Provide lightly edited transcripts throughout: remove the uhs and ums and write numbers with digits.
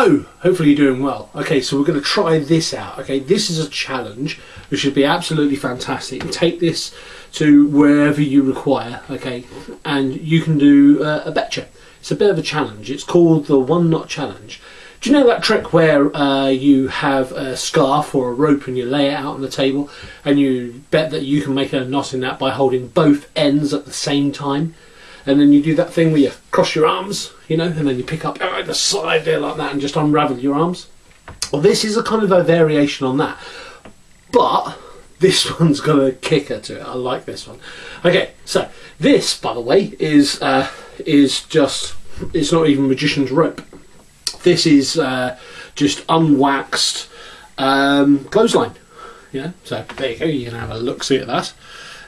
So, hopefully you're doing well. Okay, so we're going to try this out. Okay, this is a challenge which should be absolutely fantastic. You take this to wherever you require, okay, and you can do a betcha. It's a bit of a challenge. It's called the 1 knot challenge. Do you know that trick where you have a scarf or a rope and you lay it out on the table and you bet that you can make a knot in that by holding both ends at the same time? And then you do that thing where you cross your arms, you know, and then you pick up the side there like that and just unravel your arms. Well, this is a kind of a variation on that. But this one's got a kicker to it. I like this one. Okay, so this, by the way, is just, it's not even magician's rope. This is just unwaxed clothesline. Yeah, so there you go. You can have a look, see at that.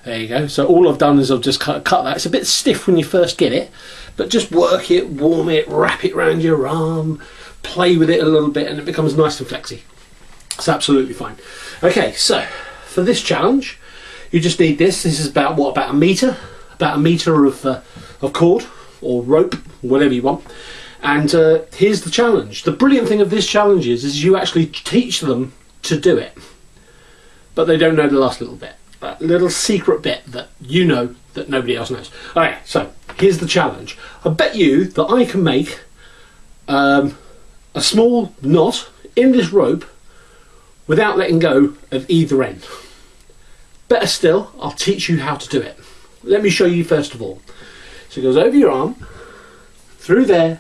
There you go. So all I've done is I've just cut that. It's a bit stiff when you first get it, but just work it, warm it, wrap it around your arm, play with it a little bit, and it becomes nice and flexy. It's absolutely fine. Okay, so for this challenge, you just need this. This is about what, about a meter of cord or rope, whatever you want. And here's the challenge. The brilliant thing of this challenge is you actually teach them to do it, but they don't know the last little bit. That little secret bit that you know that nobody else knows. Alright, so here's the challenge. I bet you that I can make a small knot in this rope without letting go of either end. Better still, I'll teach you how to do it. Let me show you first of all. So it goes over your arm, through there,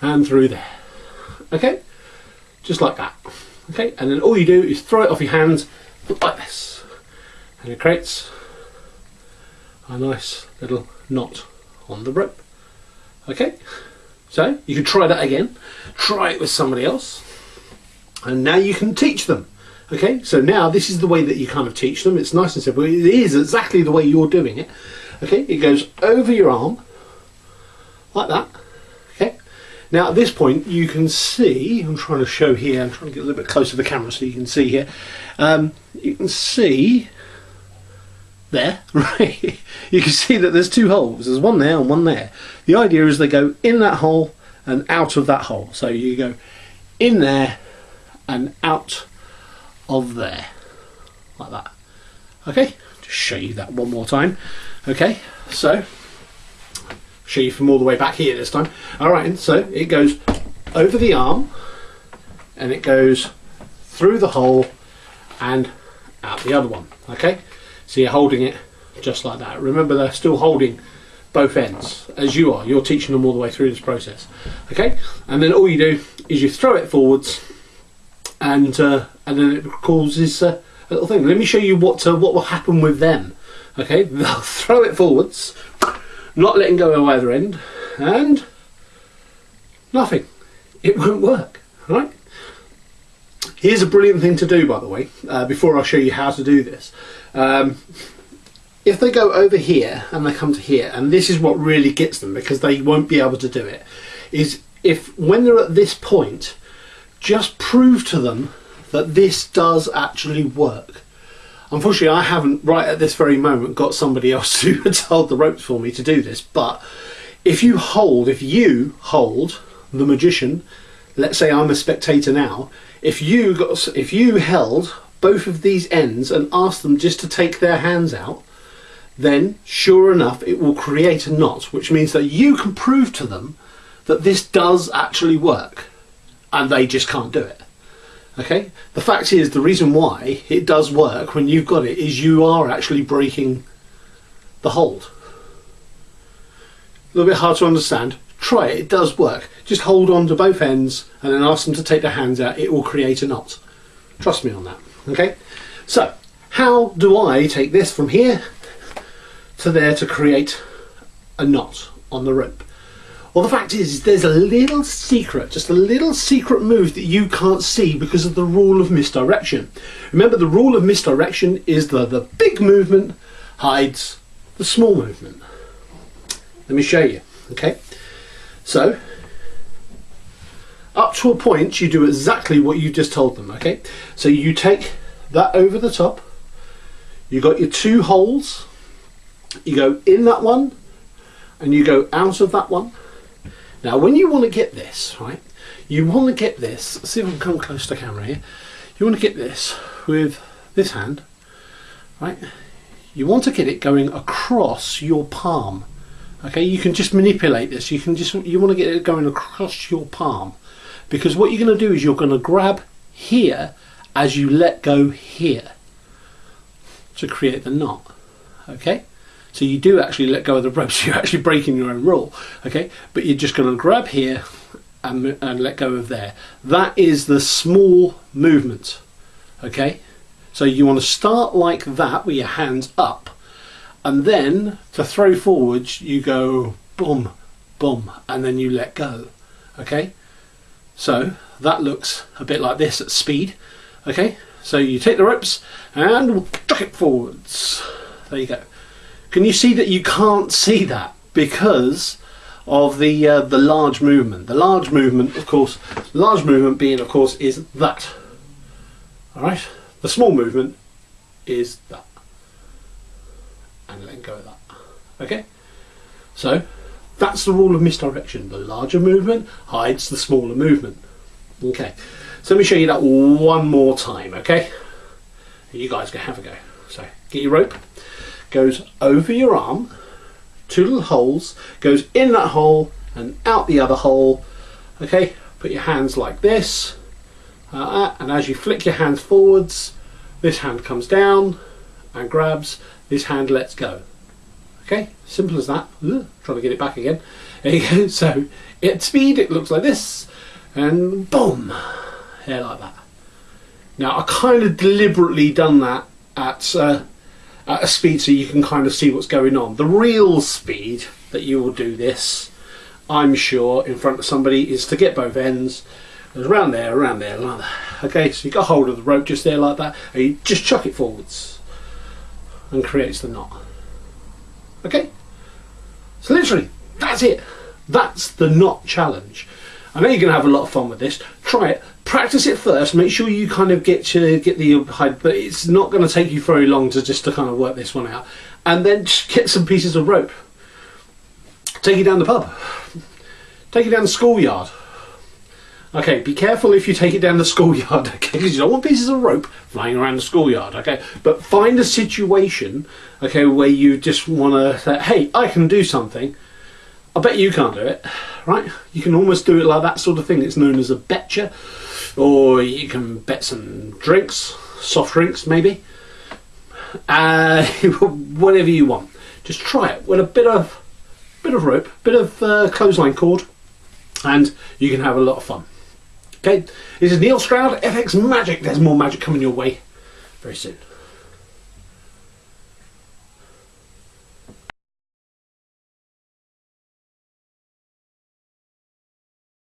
and through there. Okay? Just like that. Okay? And then all you do is throw it off your hands like this. And it creates a nice little knot on the rope. Okay, so you can try that again. Try it with somebody else, and now you can teach them. Okay, so now this is the way that you kind of teach them. It's nice and simple. It is exactly the way you're doing it. Okay, it goes over your arm like that. Okay, now at this point you can see, I'm trying to show here, I'm trying to get a little bit closer to the camera so you can see here. You can see there, right? You can see that there's 2 holes. There's one there and one there. The idea is they go in that hole and out of that hole. So you go in there and out of there, like that. Okay, just show you that one more time. Okay, so show you from all the way back here this time. All right, so it goes over the arm and it goes through the hole and out the other one. Okay. So you're holding it just like that. Remember, they're still holding both ends, as you are. You're teaching them all the way through this process. Okay? And then all you do is you throw it forwards, and then it causes a little thing. Let me show you what will happen with them. Okay? They'll throw it forwards, not letting go of either end, and nothing. It won't work. Right? Here's a brilliant thing to do, by the way, before I show you how to do this. If they go over here and they come to here, and this is what really gets them because they won't be able to do it, is if when they're at this point, just prove to them that this does actually work. Unfortunately, I haven't right at this very moment got somebody else who has held the ropes for me to do this, but if you hold the magician, let's say I'm a spectator now, if you held both of these ends and asked them just to take their hands out, then sure enough it will create a knot, which means that you can prove to them that this does actually work and they just can't do it. Okay, the fact is, the reason why it does work when you've got it is you are actually breaking the hold. A little bit hard to understand. Try it, it does work. Just hold on to both ends and then ask them to take their hands out. It will create a knot. Trust me on that. Okay, so how do I take this from here to there to create a knot on the rope? Well, the fact is there's a little secret, just a little secret move that you can't see because of the rule of misdirection. Remember, the rule of misdirection is the big movement hides the small movement. Let me show you. Okay, so up to a point you do exactly what you just told them. Okay, so you take that over the top, you got your 2 holes, you go in that one and you go out of that one. Now when you want to get this right, you want to get this, see if I can come close to the camera here, you want to get this with this hand, right? You want to get it going across your palm. Okay, you can just manipulate this. You want to get it going across your palm, because what you're going to do is you're going to grab here as you let go here to create the knot. Okay, so you do actually let go of the rope, so you're actually breaking your own rule. Okay, but you're just going to grab here and let go of there. That is the small movement. Okay, so you want to start like that with your hands up, and then to throw forwards you go boom, boom, and then you let go. Okay, so that looks a bit like this at speed. Okay, so you take the ropes and chuck it forwards. There you go. Can you see that you can't see that because of the large movement? The large movement, of course, is that. All right. The small movement is that, and letting go of that. Okay. So that's the rule of misdirection. The larger movement hides the smaller movement. Okay. So let me show you that one more time. Okay. You guys can have a go. So get your rope. Goes over your arm, 2 little holes, goes in that hole and out the other hole. Okay, put your hands like this, and as you flick your hands forwards, this hand comes down and grabs, this hand lets go. Okay, simple as that. Trying to get it back again. There you go. So at speed it looks like this, and boom, here like that. Now I kind of deliberately done that at a speed so you can kind of see what's going on. The real speed that you will do this, I'm sure, in front of somebody is to get both ends. There's around there, like that. Okay, so you got hold of the rope just there like that, and you just chuck it forwards and creates the knot. Okay, so literally that's it. That's the knot challenge. I know you're going to have a lot of fun with this. Try it. Practice it first. Make sure you kind of get the height, but it's not going to take you very long to kind of work this one out. And then just get some pieces of rope. Take it down the pub. Take it down the schoolyard. Okay, be careful if you take it down the schoolyard, okay, because you don't want pieces of rope flying around the schoolyard, okay. But find a situation, okay, where you just want to say, hey, I can do something. I bet you can't do it, right? You can almost do it like that sort of thing. It's known as a betcha, or you can bet some drinks, soft drinks maybe, whatever you want. Just try it with a bit of rope, bit of clothesline cord, and you can have a lot of fun. Okay, this is Neil Stroud, FX Magic. There's more magic coming your way very soon.